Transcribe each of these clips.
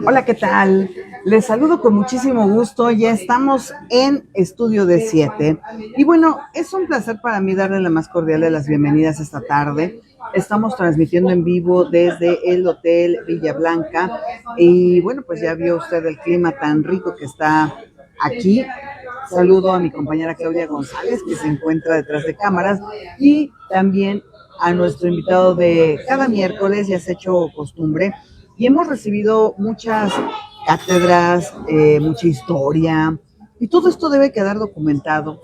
Hola, ¿qué tal? Les saludo con muchísimo gusto. Ya estamos en Estudio de 7. Y bueno, es un placer para mí darle la más cordial de las bienvenidas esta tarde. Estamos transmitiendo en vivo desde el Hotel Villa Blanca. Y bueno, pues ya vio usted el clima tan rico que está aquí. Saludo a mi compañera Claudia González, que se encuentra detrás de cámaras, y también a nuestro invitado de cada miércoles, ya se ha hecho costumbre, y hemos recibido muchas cátedras, mucha historia, y todo esto debe quedar documentado,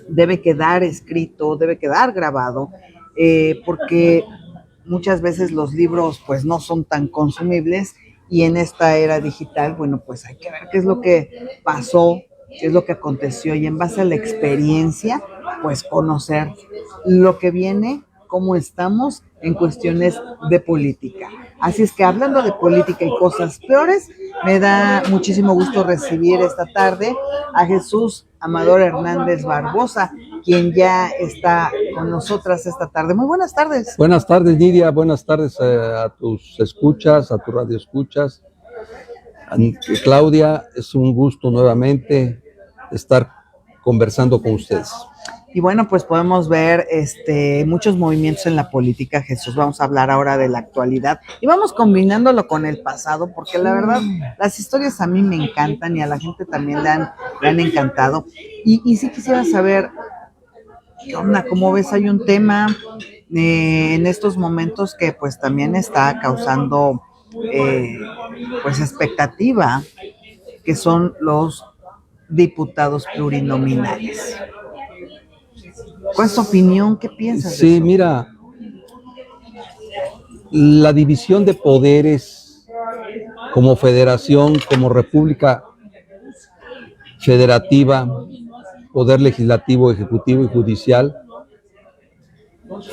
debe quedar escrito, debe quedar grabado, porque muchas veces los libros pues no son tan consumibles, y en esta era digital, bueno, pues hay que ver qué es lo que pasó, qué es lo que aconteció, y en base a la experiencia, pues conocer lo que viene, cómo estamos en cuestiones de política. Así es que hablando de política y cosas peores, me da muchísimo gusto recibir esta tarde a Jesús Amador Hernández Barbosa, quien ya está con nosotras esta tarde. Muy buenas tardes. Buenas tardes, Nidia. Buenas tardes a tus escuchas, a tu radio escuchas. Claudia, es un gusto nuevamente estar conversando con ustedes. Y bueno, pues podemos ver muchos movimientos en la política, Jesús. Vamos a hablar ahora de la actualidad y vamos combinándolo con el pasado, porque la verdad, las historias a mí me encantan y a la gente también le han encantado. Y sí quisiera saber, ¿qué onda? ¿Cómo ves? Hay un tema en estos momentos que pues también está causando pues expectativa, que son los diputados plurinominales. ¿Cuál es tu opinión? ¿Qué piensas? Sí, mira, la división de poderes como federación, como república federativa, poder legislativo, ejecutivo y judicial,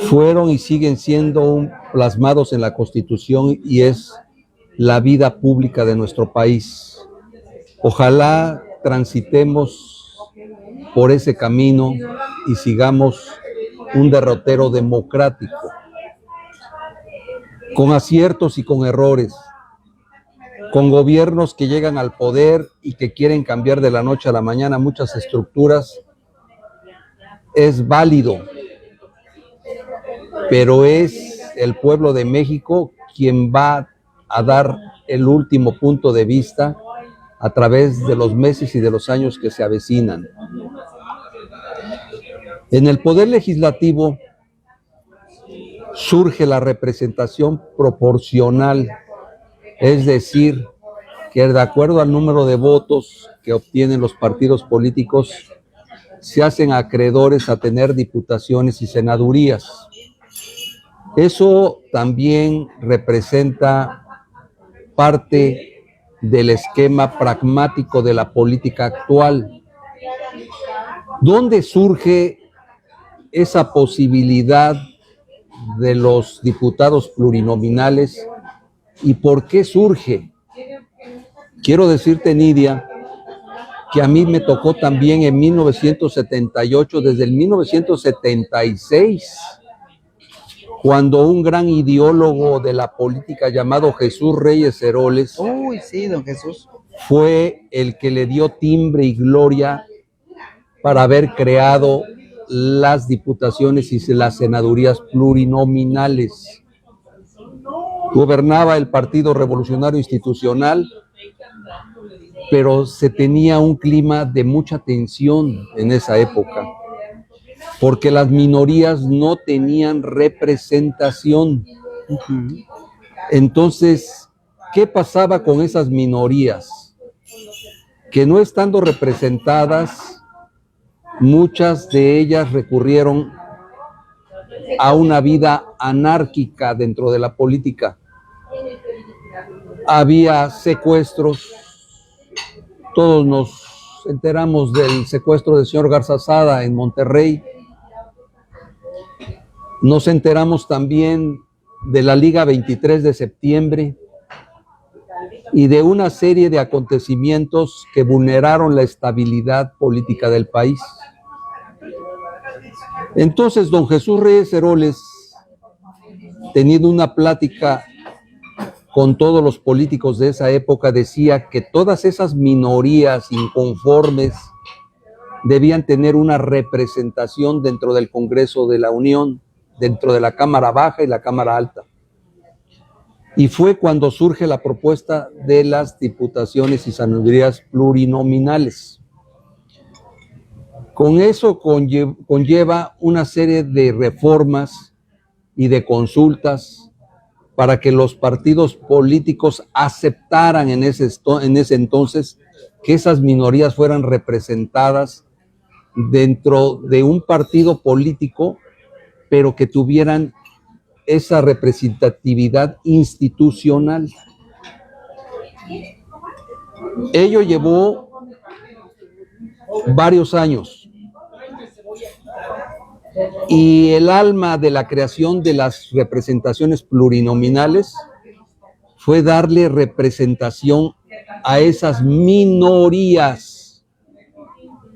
fueron y siguen siendo plasmados en la Constitución y es la vida pública de nuestro país. Ojalá transitemos por ese camino y sigamos un derrotero democrático, con aciertos y con errores, con gobiernos que llegan al poder y que quieren cambiar de la noche a la mañana muchas estructuras. Es válido, pero es el pueblo de México quien va a dar el último punto de vista a través de los meses y de los años que se avecinan. En el poder legislativo surge la representación proporcional, es decir, que de acuerdo al número de votos que obtienen los partidos políticos, se hacen acreedores a tener diputaciones y senadurías. Eso también representa parte del esquema pragmático de la política actual. ¿Dónde surge esa posibilidad de los diputados plurinominales y por qué surge? Quiero decirte, Nidia, que a mí me tocó también en 1978, desde el 1976, cuando un gran ideólogo de la política llamado Jesús Reyes Heroles, sí, don Jesús, fue el que le dio timbre y gloria para haber creado las diputaciones y las senadurías plurinominales. Gobernaba el Partido Revolucionario Institucional, pero se tenía un clima de mucha tensión en esa época, porque las minorías no tenían representación. Entonces, ¿qué pasaba con esas minorías? Que no estando representadas, muchas de ellas recurrieron a una vida anárquica dentro de la política. Había secuestros, todos nos enteramos del secuestro del señor Garzazada en Monterrey. Nos enteramos también de la Liga 23 de septiembre y de una serie de acontecimientos que vulneraron la estabilidad política del país. Entonces, don Jesús Reyes Heroles, teniendo una plática con todos los políticos de esa época, decía que todas esas minorías inconformes debían tener una representación dentro del Congreso de la Unión, dentro de la Cámara Baja y la Cámara Alta. Y fue cuando surge la propuesta de las diputaciones y senadurías plurinominales. Con eso conlleva una serie de reformas y de consultas para que los partidos políticos aceptaran en ese entonces que esas minorías fueran representadas dentro de un partido político, pero que tuvieran esa representatividad institucional. Ello llevó varios años y el alma de la creación de las representaciones plurinominales fue darle representación a esas minorías.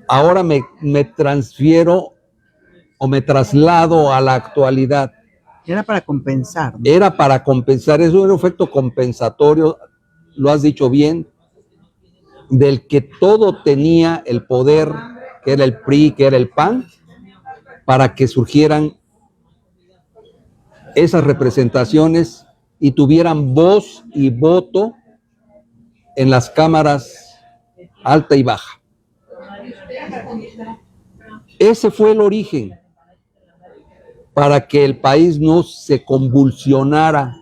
Ahora me transfiero o me traslado a la actualidad. Era para compensar, ¿no? Era para compensar, es un efecto compensatorio, lo has dicho bien, del que todo tenía el poder, que era el PRI, que era el PAN, para que surgieran esas representaciones y tuvieran voz y voto en las cámaras alta y baja. Ese fue el origen, para que el país no se convulsionara,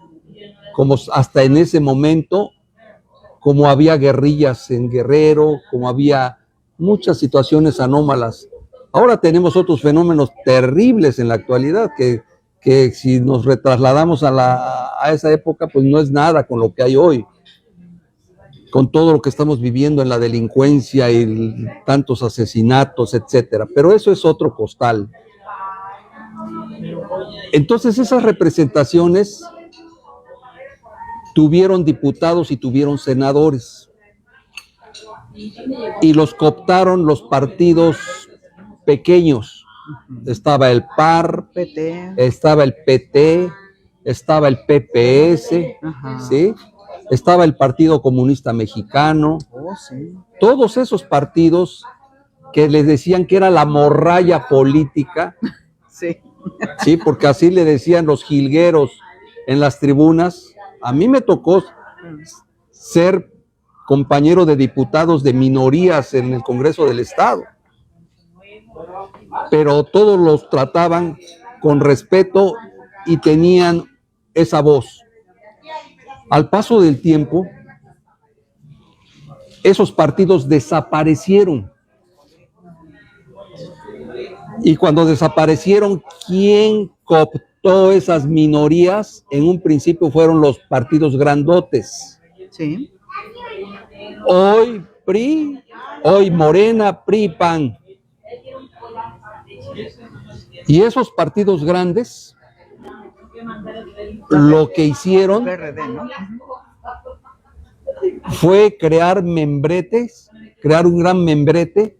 como hasta en ese momento, como había guerrillas en Guerrero, como había muchas situaciones anómalas. Ahora tenemos otros fenómenos terribles en la actualidad, que si nos retrasladamos a esa época, pues no es nada con lo que hay hoy, con todo lo que estamos viviendo en la delincuencia y tantos asesinatos, etcétera. Pero eso es otro costal. Entonces esas representaciones tuvieron diputados y tuvieron senadores y los cooptaron los partidos pequeños. Estaba el PAR, PT. estaba el PT, estaba el PPS, ¿sí? Estaba el Partido Comunista Mexicano. Sí. Todos esos partidos que les decían que era la morralla política. Sí. Sí, porque así le decían los jilgueros en las tribunas. A mí me tocó ser compañero de diputados de minorías en el Congreso del Estado, pero todos los trataban con respeto y tenían esa voz. Al paso del tiempo, esos partidos desaparecieron. Y cuando desaparecieron, ¿quién cooptó esas minorías? En un principio fueron los partidos grandotes. Sí. Hoy PRI, hoy Morena, PRI, PAN. Y esos partidos grandes, lo que hicieron fue crear membretes, crear un gran membrete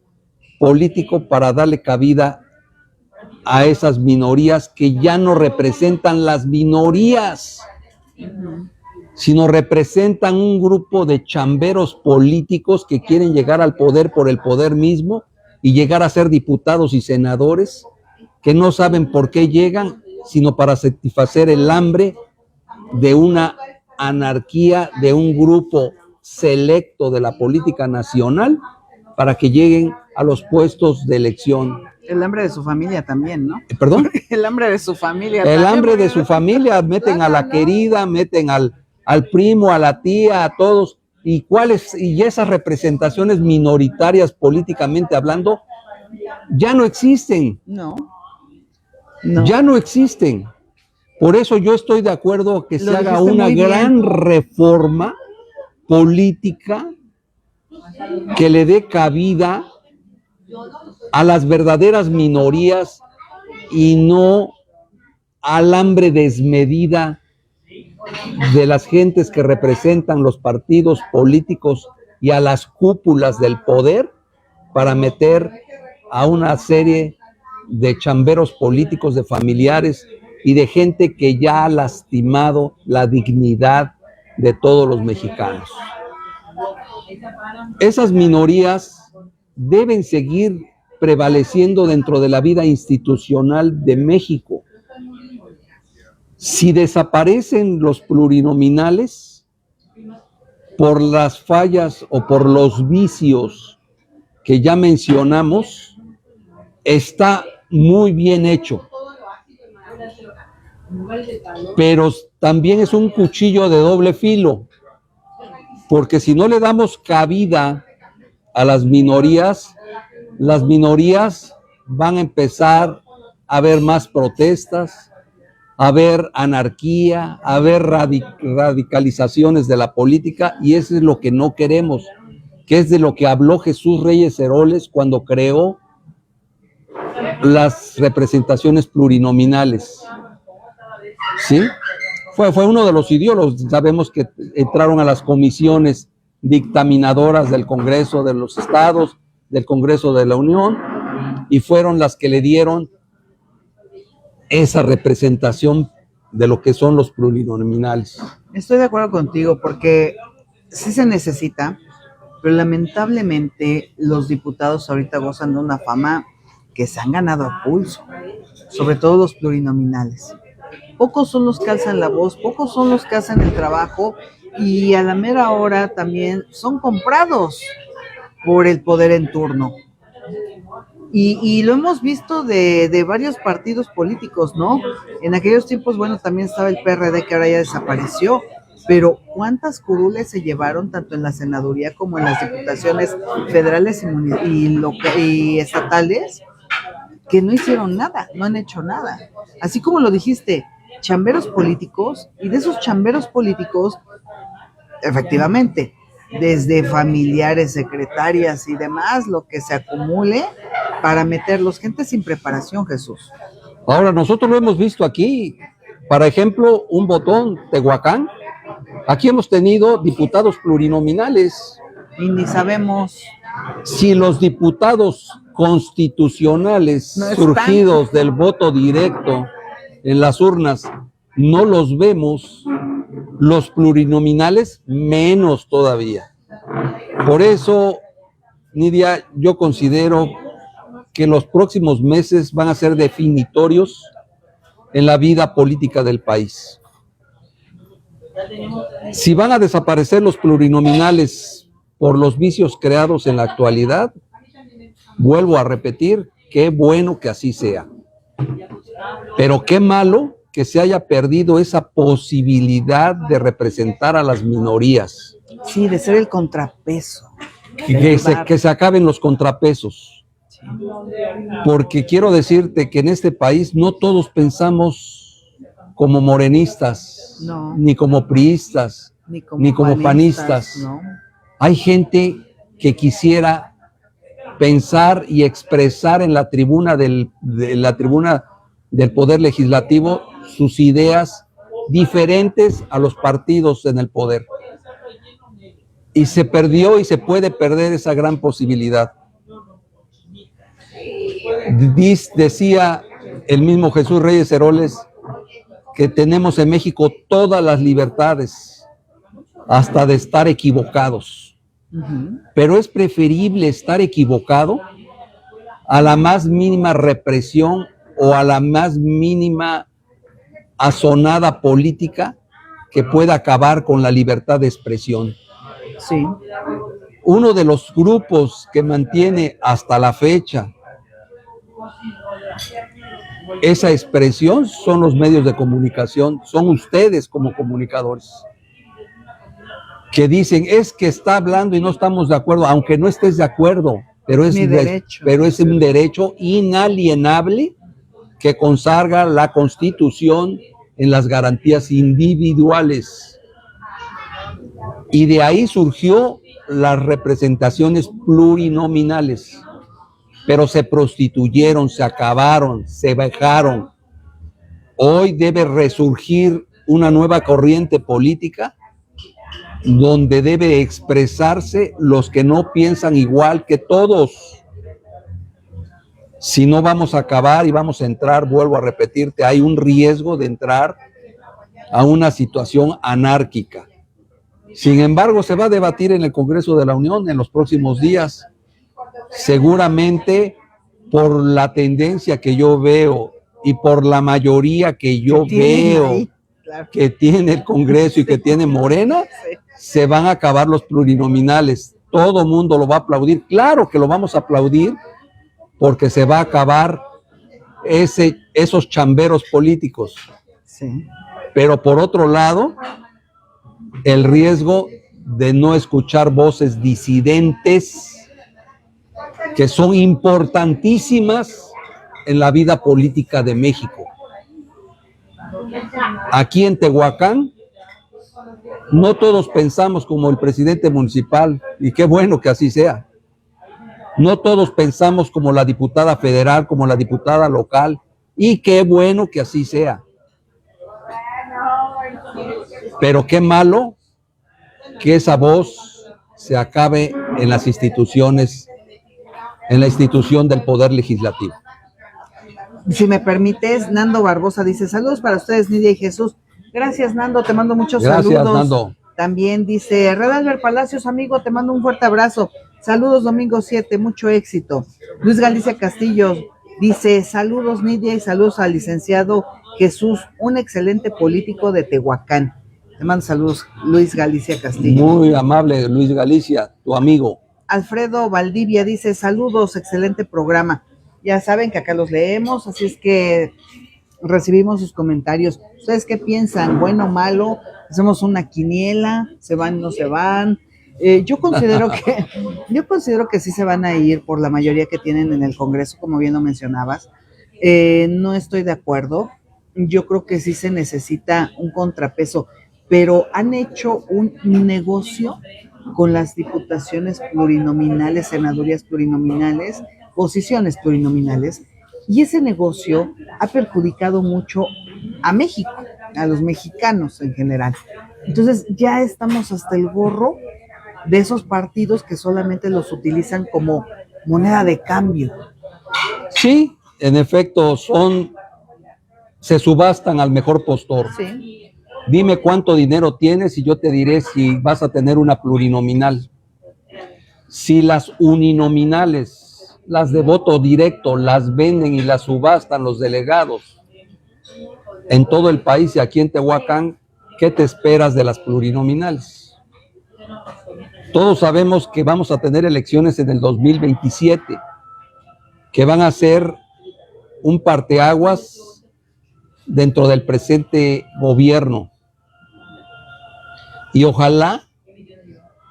político para darle cabida a esas minorías que ya no representan las minorías, sino representan un grupo de chamberos políticos que quieren llegar al poder por el poder mismo y llegar a ser diputados y senadores, que no saben por qué llegan, sino para satisfacer el hambre de una anarquía, de un grupo selecto de la política nacional, para que lleguen a los puestos de elección. El hambre de su familia también, ¿no? ¿Perdón? El hambre de su familia. El hambre de su familia, meten a la querida, meten al primo, a la tía, a todos. ¿Y esas representaciones minoritarias políticamente hablando ya no existen? No. Ya no existen. Por eso yo estoy de acuerdo que se haga una gran reforma política que le dé cabida a las verdaderas minorías y no al hambre desmedida de las gentes que representan los partidos políticos y a las cúpulas del poder para meter a una serie de chamberos políticos, de familiares y de gente que ya ha lastimado la dignidad de todos los mexicanos. Esas minorías deben seguir prevaleciendo dentro de la vida institucional de México. Si desaparecen los plurinominales por las fallas o por los vicios que ya mencionamos, está muy bien hecho, pero también es un cuchillo de doble filo, porque si no le damos cabida a las minorías van a empezar a haber más protestas, a haber anarquía, a haber radicalizaciones de la política, y eso es lo que no queremos, que es de lo que habló Jesús Reyes Heroles cuando creó las representaciones plurinominales. ¿Sí? Fue uno de los ideólogos. Sabemos que entraron a las comisiones dictaminadoras del Congreso de los Estados, del Congreso de la Unión, y fueron las que le dieron esa representación de lo que son los plurinominales. Estoy de acuerdo contigo, porque sí se necesita, pero lamentablemente los diputados ahorita gozan de una fama que se han ganado a pulso, sobre todo los plurinominales. Pocos son los que alzan la voz, pocos son los que hacen el trabajo, y a la mera hora también son comprados por el poder en turno. Y lo hemos visto de varios partidos políticos, ¿no? En aquellos tiempos, bueno, también estaba el PRD, que ahora ya desapareció, pero ¿cuántas curules se llevaron tanto en la senaduría como en las diputaciones federales y estatales, que no hicieron nada, no han hecho nada? Así como lo dijiste, chamberos políticos, y de esos chamberos políticos, efectivamente, desde familiares, secretarias y demás, lo que se acumule para meterlos, gente sin preparación, Jesús. Ahora, nosotros lo hemos visto aquí, por ejemplo, un botón, Tehuacán. Aquí hemos tenido diputados plurinominales. Y ni sabemos. Si los diputados constitucionales no surgidos del voto directo en las urnas no los vemos, los plurinominales menos todavía. Por eso, Nidia, yo considero que los próximos meses van a ser definitorios en la vida política del país. Si van a desaparecer los plurinominales por los vicios creados en la actualidad, vuelvo a repetir, qué bueno que así sea. Pero qué malo que se haya perdido esa posibilidad de representar a las minorías. Sí, de ser el contrapeso. Que se acaben los contrapesos. Porque quiero decirte que en este país no todos pensamos como morenistas, no, ni como priistas, ni como panistas. No. Hay gente que quisiera pensar y expresar en la tribuna del Poder Legislativo sus ideas diferentes a los partidos en el poder. Y se perdió y se puede perder esa gran posibilidad. Decía el mismo Jesús Reyes Heroles que tenemos en México todas las libertades, hasta de estar equivocados. Pero es preferible estar equivocado a la más mínima represión o a la más mínima azonada política que pueda acabar con la libertad de expresión. Sí. Uno de los grupos que mantiene hasta la fecha esa expresión son los medios de comunicación, son ustedes como comunicadores, que dicen, es que está hablando y no estamos de acuerdo, aunque no estés de acuerdo, pero es un derecho inalienable que consagra la Constitución en las garantías individuales. Y de ahí surgió las representaciones plurinominales, pero se prostituyeron, se acabaron, se bajaron. Hoy debe resurgir una nueva corriente política donde debe expresarse los que no piensan igual que todos. Si no, vamos a acabar y vamos a entrar, vuelvo a repetirte, hay un riesgo de entrar a una situación anárquica. Sin embargo, se va a debatir en el Congreso de la Unión en los próximos días. Seguramente por la tendencia que yo veo y por la mayoría que yo veo Ahí, claro. que tiene el Congreso y que tiene Morena, se van a acabar los plurinominales. Todo mundo lo va a aplaudir. Claro que lo vamos a aplaudir porque se va a acabar esos chamberos políticos. Sí. Pero por otro lado, el riesgo de no escuchar voces disidentes que son importantísimas en la vida política de México. Aquí en Tehuacán, no todos pensamos como el presidente municipal, y qué bueno que así sea. No todos pensamos como la diputada federal, como la diputada local, y qué bueno que así sea. Pero qué malo que esa voz se acabe en las instituciones, en la institución del Poder Legislativo. Si me permites, Nando Barbosa dice, saludos para ustedes, Nidia y Jesús. Gracias, Nando, te mando muchos saludos. Gracias, Nando. También dice, Redalber Palacios, amigo, te mando un fuerte abrazo. Saludos, domingo 7, mucho éxito. Luis Galicia Castillo dice, saludos, Nidia, y saludos al licenciado Jesús, un excelente político de Tehuacán. Te mando saludos, Luis Galicia Castillo. Muy amable, Luis Galicia, tu amigo. Alfredo Valdivia dice, saludos, excelente programa. Ya saben que acá los leemos, así es que recibimos sus comentarios. ¿Ustedes qué piensan? ¿Bueno o malo? ¿Hacemos una quiniela? ¿Se van, no se van? Yo considero que sí se van a ir por la mayoría que tienen en el Congreso, como bien lo mencionabas. No estoy de acuerdo. Yo creo que sí se necesita un contrapeso, pero han hecho un negocio con las diputaciones plurinominales, senadurías plurinominales, posiciones plurinominales, y ese negocio ha perjudicado mucho a México, a los mexicanos en general. Entonces ya estamos hasta el gorro de esos partidos que solamente los utilizan como moneda de cambio. Sí, en efecto, se subastan al mejor postor. Sí. Dime cuánto dinero tienes y yo te diré si vas a tener una plurinominal. Si las uninominales, las de voto directo, las venden y las subastan los delegados en todo el país y aquí en Tehuacán, ¿qué te esperas de las plurinominales? Todos sabemos que vamos a tener elecciones en el 2027, que van a ser un parteaguas dentro del presente gobierno. Y ojalá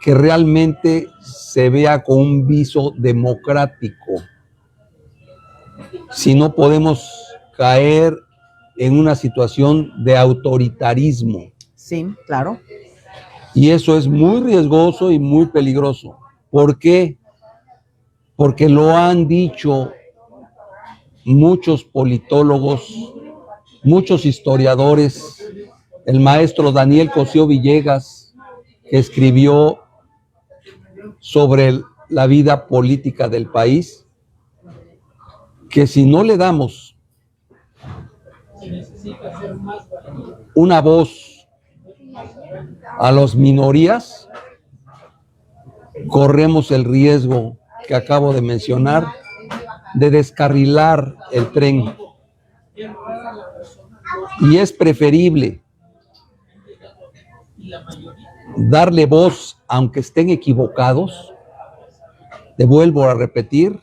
que realmente se vea con un viso democrático. Si no podemos caer en una situación de autoritarismo. Sí, claro. Y eso es muy riesgoso y muy peligroso. ¿Por qué? Porque lo han dicho muchos politólogos, muchos historiadores, el maestro Daniel Cosío Villegas, que escribió sobre la vida política del país, que si no le damos una voz a las minorías, corremos el riesgo que acabo de mencionar de descarrilar el tren. Y es preferible darle voz, aunque estén equivocados, te vuelvo a repetir,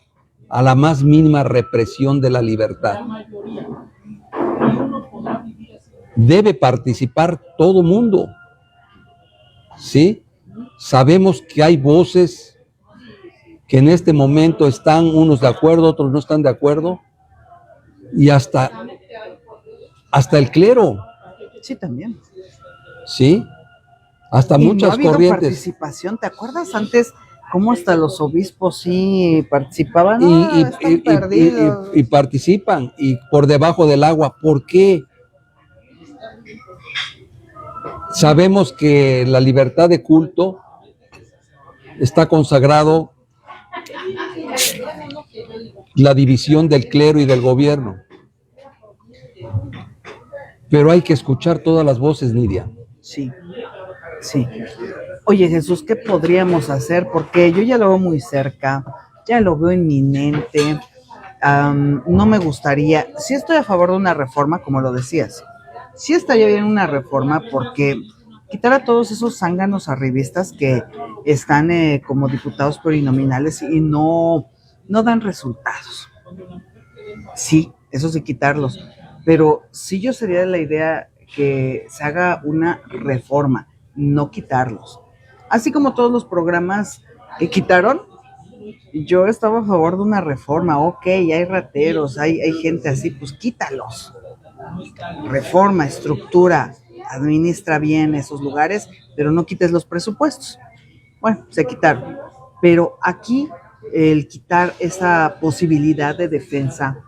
a la más mínima represión de la libertad. Debe participar todo mundo, ¿sí? Sabemos que hay voces que en este momento están unos de acuerdo, otros no están de acuerdo, y hasta el clero. Sí, también. ¿Sí? Hasta y muchas no ha habido corrientes. Participación, ¿te acuerdas antes cómo hasta los obispos sí participaban? Y participan, y por debajo del agua. ¿Por qué? Sabemos que la libertad de culto está consagrado la división del clero y del gobierno. Pero hay que escuchar todas las voces, Nidia. Sí, sí. Oye, Jesús, ¿qué podríamos hacer? Porque yo ya lo veo muy cerca, ya lo veo inminente. No me gustaría, sí estoy a favor de una reforma, como lo decías, sí estaría bien una reforma porque quitar a todos esos zánganos arribistas que están como diputados plurinominales y no dan resultados. Sí, eso sí quitarlos, pero sí yo sería de la idea que se haga una reforma, no quitarlos. Así como todos los programas que quitaron, yo estaba a favor de una reforma. Ok, hay rateros, hay gente así, pues quítalos. Reforma, estructura, administra bien esos lugares, pero no quites los presupuestos. Bueno, se quitaron. Pero aquí el quitar esa posibilidad de defensa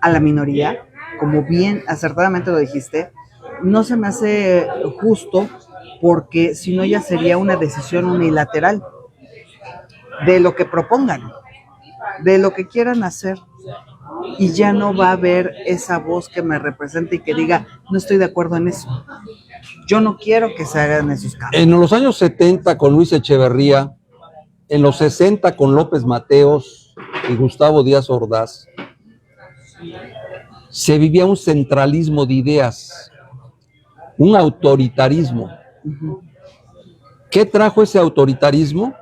a la minoría, como bien acertadamente lo dijiste, no se me hace justo porque si no ya sería una decisión unilateral de lo que propongan, de lo que quieran hacer, y ya no va a haber esa voz que me represente y que diga, no estoy de acuerdo en eso. Yo no quiero que se hagan esos cambios. En los años 70 con Luis Echeverría, en los 60 con López Mateos y Gustavo Díaz Ordaz, se vivía un centralismo de ideas, un autoritarismo. ¿Qué trajo ese autoritarismo?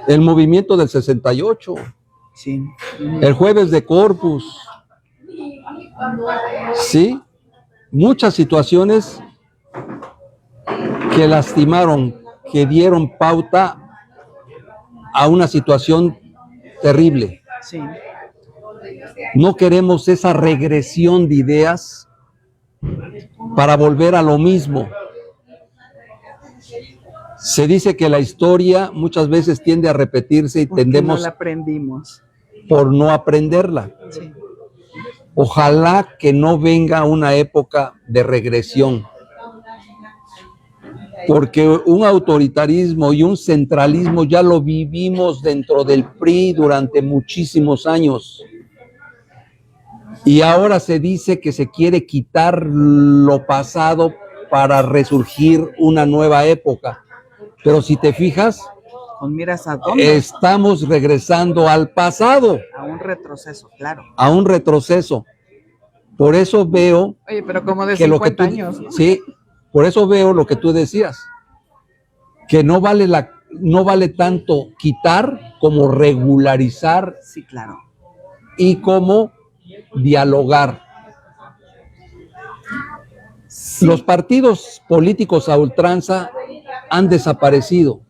El movimiento del 68, Sí. el jueves de Corpus, ¿sí? Muchas situaciones que lastimaron, que dieron pauta a una situación terrible. Sí. No queremos esa regresión de ideas para volver a lo mismo. Se dice que la historia muchas veces tiende a repetirse y Porque tendemos no la aprendimos. por no aprenderla. Sí. Ojalá que no venga una época de regresión, porque un autoritarismo y un centralismo ya lo vivimos dentro del PRI durante muchísimos años. Y ahora se dice que se quiere quitar lo pasado para resurgir una nueva época. Pero si te fijas, Con miras a dónde. estamos regresando al pasado, A un retroceso, claro. a un retroceso. Por eso veo Oye, pero como de que 50 lo que tú, años, ¿no? sí, por eso veo lo que tú decías, que no vale tanto quitar como regularizar Sí, claro. y como dialogar. Sí. Los partidos políticos a ultranza han desaparecido.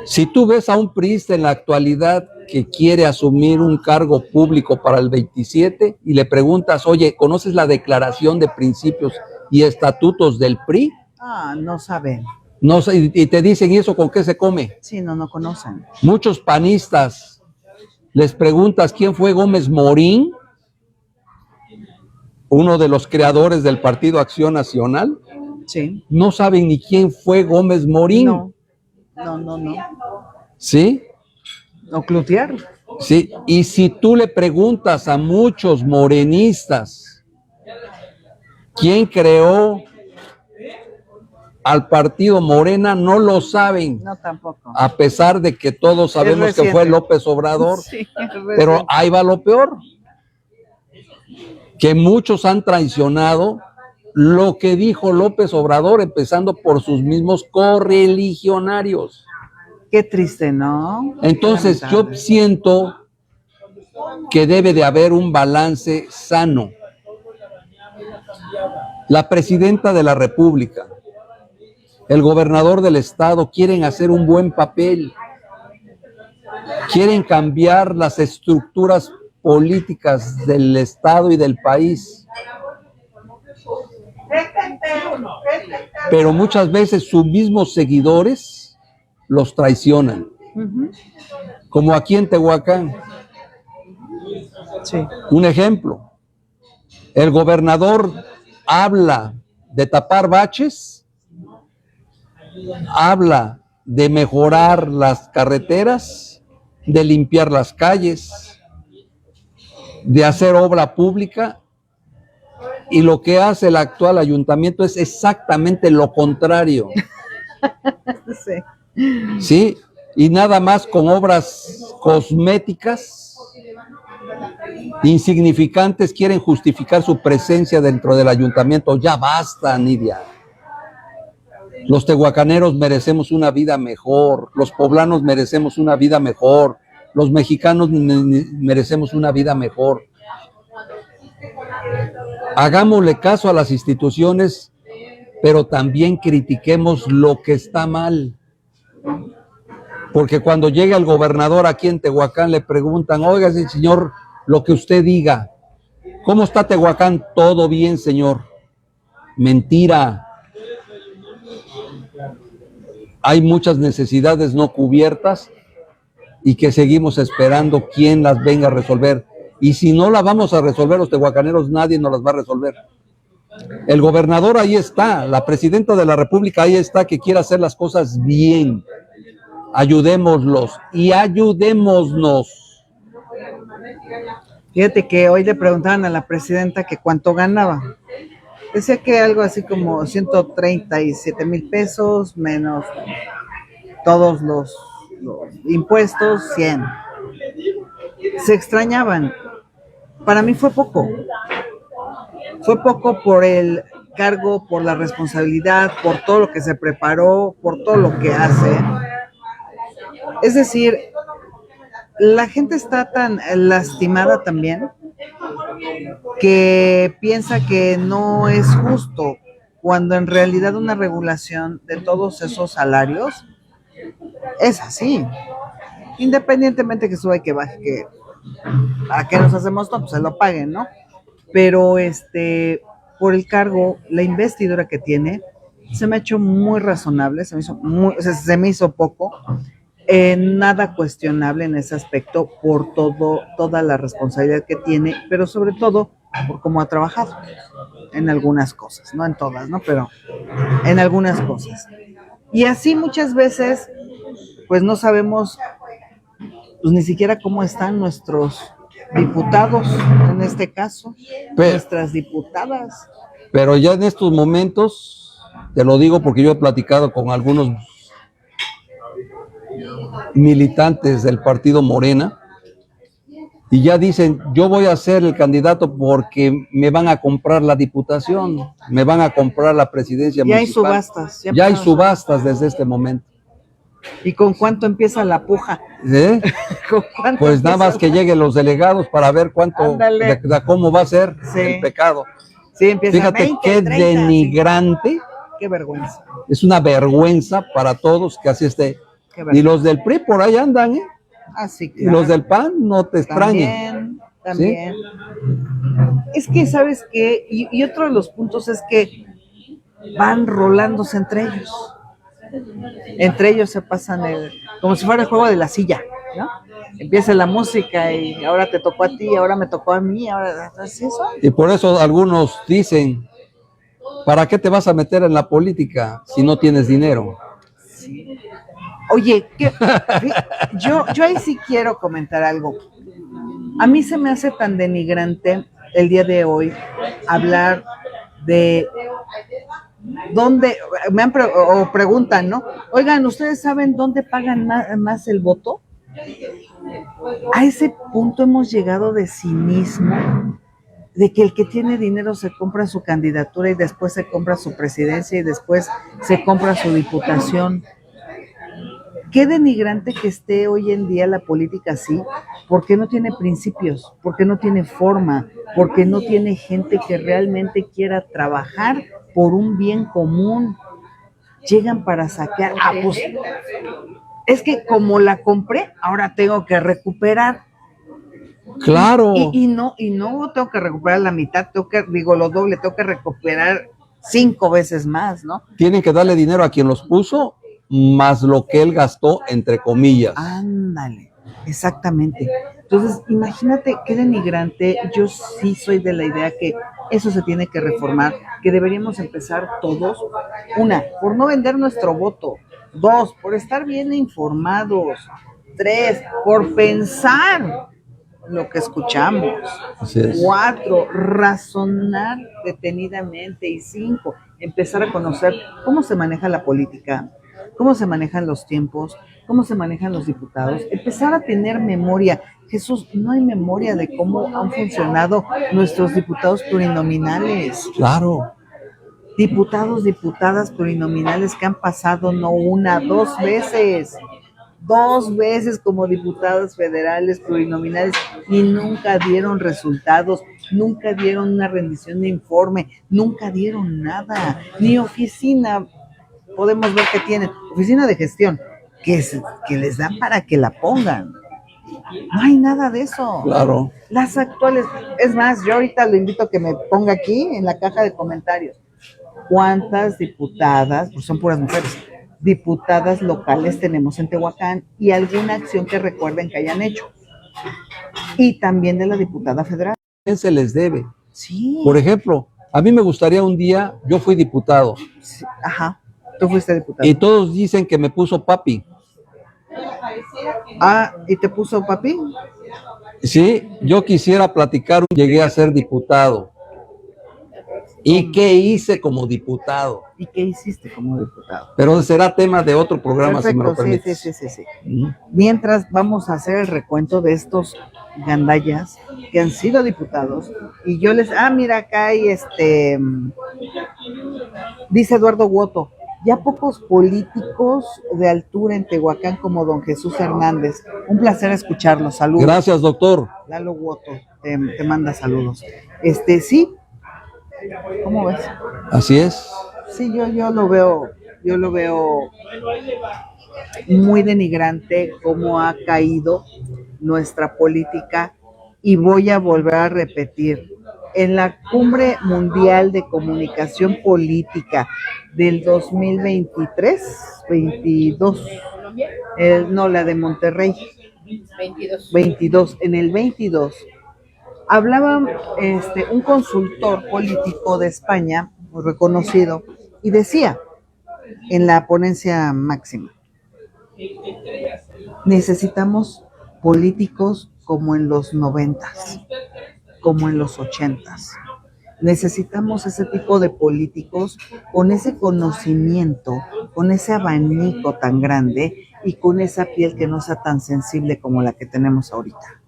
Si tú ves a un priista en la actualidad que quiere asumir un cargo público para el 27 y le preguntas, oye, ¿conoces la declaración de principios y estatutos del PRI? No saben. No sé, y te dicen, ¿y eso con qué se come? Sí, no conocen. Muchos panistas, les preguntas quién fue Gómez Morín, uno de los creadores del Partido Acción Nacional. Sí. No saben ni quién fue Gómez Morín. No. ¿Sí? O Cloutier. Sí, y si tú le preguntas a muchos morenistas quién creó al partido Morena, no lo saben, No, tampoco. a pesar de que todos sabemos que fue López Obrador. Sí, pero ahí va lo peor, que muchos han traicionado lo que dijo López Obrador, empezando por sus mismos correligionarios. Qué triste, ¿no? Entonces yo siento que debe de haber un balance sano. La presidenta de la República, el gobernador del estado quieren hacer un buen papel, quieren cambiar las estructuras políticas del estado y del país, pero muchas veces sus mismos seguidores los traicionan, como aquí en Tehuacán. Sí. Un ejemplo, el gobernador habla de tapar baches, habla de mejorar las carreteras, de limpiar las calles, de hacer obra pública, y lo que hace el actual ayuntamiento es exactamente lo contrario. Sí. ¿sí? Y nada más con obras cosméticas, insignificantes, quieren justificar su presencia dentro del ayuntamiento. Ya basta, Nidia. Los tehuacaneros merecemos una vida mejor, los poblanos merecemos una vida mejor, los mexicanos merecemos una vida mejor. Hagámosle caso a las instituciones, pero también critiquemos lo que está mal. Porque cuando llega el gobernador aquí en Tehuacán le preguntan, oiga, señor, lo que usted diga, ¿cómo está Tehuacán? Todo bien, señor. Mentira. Hay muchas necesidades no cubiertas y que seguimos esperando quién las venga a resolver. Y si no las vamos a resolver los tehuacaneros, nadie nos las va a resolver. El gobernador ahí está, la presidenta de la República ahí está, que quiere hacer las cosas bien. Ayudémoslos y ayudémonos. Fíjate que hoy le preguntaban a la presidenta que cuánto ganaba. Decía que algo así como 137,000 pesos menos todos los impuestos, 100. Se extrañaban. Para mí fue poco. Fue poco por el cargo, por la responsabilidad, por todo lo que se preparó, por todo lo que hace. Es decir, la gente está tan lastimada también que piensa que no es justo, cuando en realidad una regulación de todos esos salarios es así. Independientemente que suba y que baje, que ¿a qué nos hacemos? No, pues se lo paguen, ¿no? Pero por el cargo, la investidura que tiene, se me ha hecho muy razonable, se me hizo poco, nada cuestionable en ese aspecto por toda la responsabilidad que tiene, pero sobre todo por cómo ha trabajado en algunas cosas, no en todas, ¿no? Pero en algunas cosas. Y así muchas veces, pues no sabemos, pues ni siquiera cómo están nuestros diputados, en este caso, nuestras diputadas. Pero ya en estos momentos, te lo digo porque yo he platicado con algunos militantes del partido Morena y ya dicen, yo voy a ser el candidato porque me van a comprar la diputación, me van a comprar la presidencia municipal. Ya hay subastas. Ya hay subastas desde este momento. ¿Y con cuánto empieza la puja? ¿Eh? Pues nada más que lleguen los delegados para ver cuánto, cómo va a ser el pecado. Sí, empieza. Fíjate 20, qué 30, denigrante. Sí. Qué vergüenza. Es una vergüenza para todos que así esté. Y los del PRI por ahí andan, ¿eh? Ah, sí, claro. Y los del PAN no te extrañen. También. ¿Sí? Es que, ¿sabes qué? Y otro de los puntos es que van rolándose entre ellos. Entre ellos se pasan como si fuera el juego de la silla, ¿no? Empieza la música y ahora te tocó a ti, ahora me tocó a mí, ahora ¿sí eso? Y por eso algunos dicen, ¿para qué te vas a meter en la política si no tienes dinero? Sí. Oye, yo ahí sí quiero comentar algo. A mí se me hace tan denigrante el día de hoy hablar de dónde, o preguntan, ¿no? Oigan, ¿ustedes saben dónde pagan más el voto? A ese punto hemos llegado de cinismo, de que el que tiene dinero se compra su candidatura y después se compra su presidencia y después se compra su diputación. Qué denigrante que esté hoy en día la política así, porque no tiene principios, porque no tiene forma, porque no tiene gente que realmente quiera trabajar por un bien común. Llegan para saquear. Pues es que como la compré, ahora tengo que recuperar. Claro. Y no tengo que recuperar la mitad, lo doble, tengo que recuperar 5 veces más, ¿no? Tienen que darle dinero a quien los puso, más lo que él gastó, entre comillas. Ándale, exactamente. Entonces, imagínate qué denigrante. Yo sí soy de la idea que eso se tiene que reformar, que deberíamos empezar todos, 1, por no vender nuestro voto, 2, por estar bien informados, 3, por pensar lo que escuchamos, 4, razonar detenidamente, y 5, empezar a conocer cómo se maneja la política, cómo se manejan los tiempos, cómo se manejan los diputados, empezar a tener memoria. Jesús, no hay memoria de cómo han funcionado nuestros diputados plurinominales. Claro. Diputados, diputadas plurinominales que han pasado no una, dos veces como diputadas federales plurinominales y nunca dieron resultados, nunca dieron una rendición de informe, nunca dieron nada, ni oficina, podemos ver que tienen, oficina de gestión, que les dan para que la pongan. No hay nada de eso. Claro. Las actuales, es más, yo ahorita lo invito a que me ponga aquí en la caja de comentarios. ¿Cuántas diputadas, pues son puras mujeres, diputadas locales tenemos en Tehuacán y alguna acción que recuerden que hayan hecho? Y también de la diputada federal. ¿Quién se les debe? Sí. Por ejemplo, a mí me gustaría un día, yo fui diputado. Sí, ajá, tú fuiste diputado. Y todos dicen que me puso papi. Ah, ¿y te puso papi? Sí, yo quisiera platicar, llegué a ser diputado. ¿Y qué hice como diputado? ¿Y qué hiciste como diputado? Pero será tema de otro programa. Perfecto, si me lo permites. Sí. Mientras vamos a hacer el recuento de estos gandallas que han sido diputados y yo les, mira acá hay dice Eduardo Woto, ya pocos políticos de altura en Tehuacán como don Jesús Hernández. Un placer escucharlo, saludos. Gracias, doctor. Lalo Woto te manda saludos. Sí, ¿cómo ves? Así es. Sí, yo lo veo muy denigrante cómo ha caído nuestra política y voy a volver a repetir, en la Cumbre Mundial de Comunicación Política del 2023, 22, no, la de Monterrey, 22, en el 22, hablaba un consultor político de España, muy reconocido, y decía en la ponencia máxima, necesitamos políticos como en los 90s, como en los 80s. Necesitamos ese tipo de políticos con ese conocimiento, con ese abanico tan grande y con esa piel que no sea tan sensible como la que tenemos ahorita.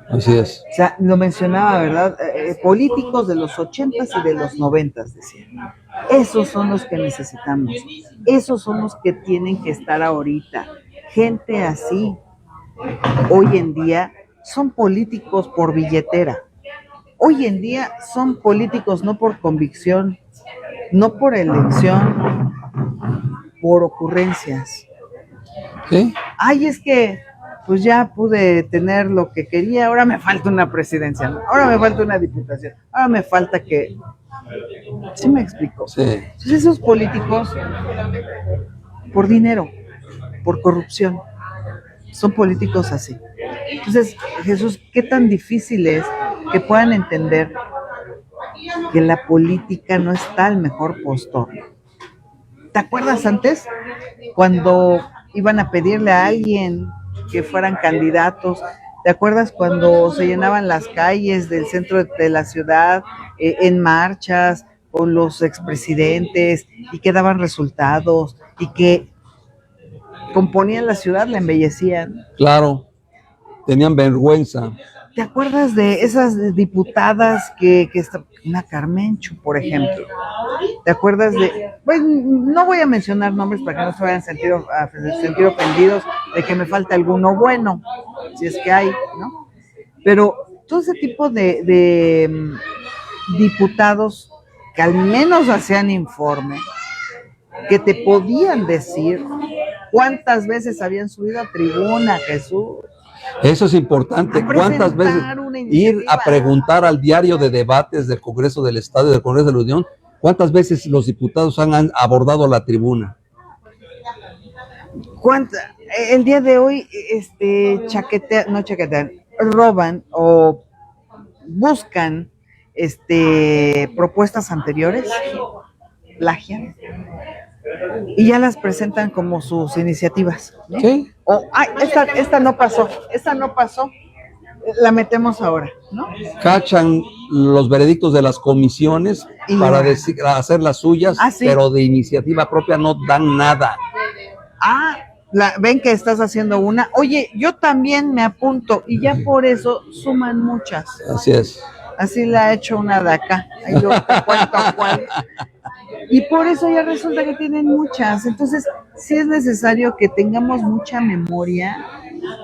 Así es. O sea, lo mencionaba, ¿verdad? Políticos de los 80s y de los 90s, decía. Esos son los que necesitamos. Esos son los que tienen que estar ahorita. Gente así, hoy en día, son políticos por billetera. Hoy en día son políticos no por convicción, no por elección, por ocurrencias. ¿Sí? Ay, es que pues ya pude tener lo que quería, ahora me falta una presidencia, ¿no? Ahora me falta una diputación, ahora me falta que... ¿Sí me explico? Sí. Entonces esos políticos, por dinero, por corrupción, son políticos así. Entonces, Jesús, ¿qué tan difícil es que puedan entender que la política no está al mejor postor? ¿Te acuerdas antes cuando iban a pedirle a alguien que fueran candidatos? ¿Te acuerdas cuando se llenaban las calles del centro de la ciudad en marchas con los expresidentes y que daban resultados y que componían la ciudad, la embellecían? Claro, tenían vergüenza. ¿Te acuerdas de esas diputadas que una Carmencho, por ejemplo? ¿Te acuerdas de...? Pues no voy a mencionar nombres para que no se vayan a sentir ofendidos de que me falta alguno bueno, si es que hay, ¿no? Pero todo ese tipo de diputados que al menos hacían informe, que te podían decir cuántas veces habían subido a tribuna, Jesús. Eso es importante. ¿Cuántas veces ir a preguntar al diario de debates del Congreso del Estado y del Congreso de la Unión? ¿Cuántas veces los diputados han abordado la tribuna? El día de hoy, roban o buscan propuestas anteriores, plagian y ya las presentan como sus iniciativas, ¿no? Sí. O, esta no pasó, la metemos ahora, ¿no? Cachan los veredictos de las comisiones para hacer las suyas, ¿Sí? pero de iniciativa propia no dan nada. Ven que estás haciendo una. Oye, yo también me apunto y ya por eso suman muchas. Así es. Así la ha hecho una de acá. Ahí yo te cuento cuál. Y por eso ya resulta que tienen muchas. Entonces, sí es necesario que tengamos mucha memoria.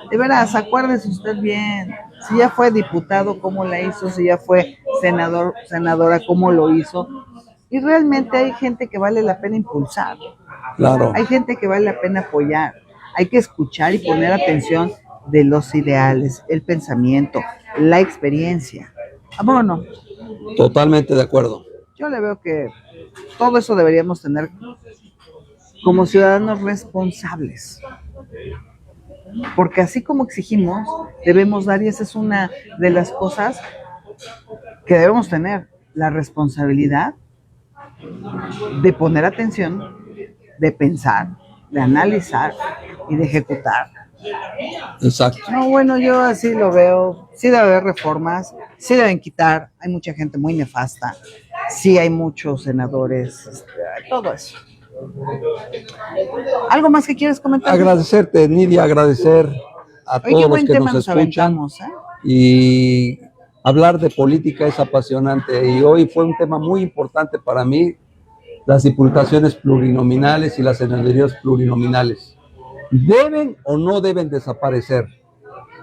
De veras, acuérdese usted bien. Si ya fue diputado, cómo la hizo. Si ya fue senadora, cómo lo hizo. Y realmente hay gente que vale la pena impulsar. Claro. Hay gente que vale la pena apoyar. Hay que escuchar y poner atención de los ideales, el pensamiento, la experiencia. Bueno, Totalmente de acuerdo. yo le veo que todo eso deberíamos tener como ciudadanos responsables. Porque así como exigimos, debemos dar, y esa es una de las cosas que debemos tener, la responsabilidad de poner atención, de pensar, de analizar y de ejecutar. Exacto. No, bueno, yo así lo veo. Sí debe haber reformas, sí deben quitar. Hay mucha gente muy nefasta. Sí hay muchos senadores, todo eso. ¿Algo más que quieres comentar? Agradecerte, Nidia, agradecer a Oye, qué todos los buen que tema nos nos escuchan. aventamos, ¿eh? Y hablar de política es apasionante. Y hoy fue un tema muy importante para mí, las diputaciones plurinominales y las senadurías plurinominales. ¿Deben o no deben desaparecer?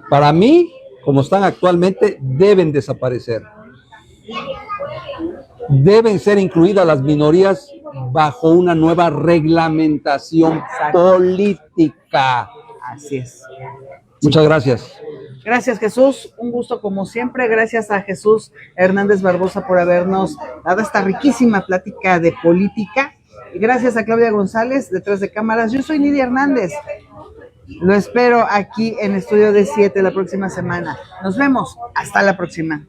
Para mí, como están actualmente, deben desaparecer. Deben ser incluidas las minorías bajo una nueva reglamentación política. Así es. Muchas gracias. Gracias, Jesús. Un gusto como siempre. Gracias a Jesús Hernández Barbosa por habernos dado esta riquísima plática de política. Y gracias a Claudia González, detrás de cámaras. Yo soy Nidia Hernández. Lo espero aquí en Estudio de 7 la próxima semana. Nos vemos. Hasta la próxima.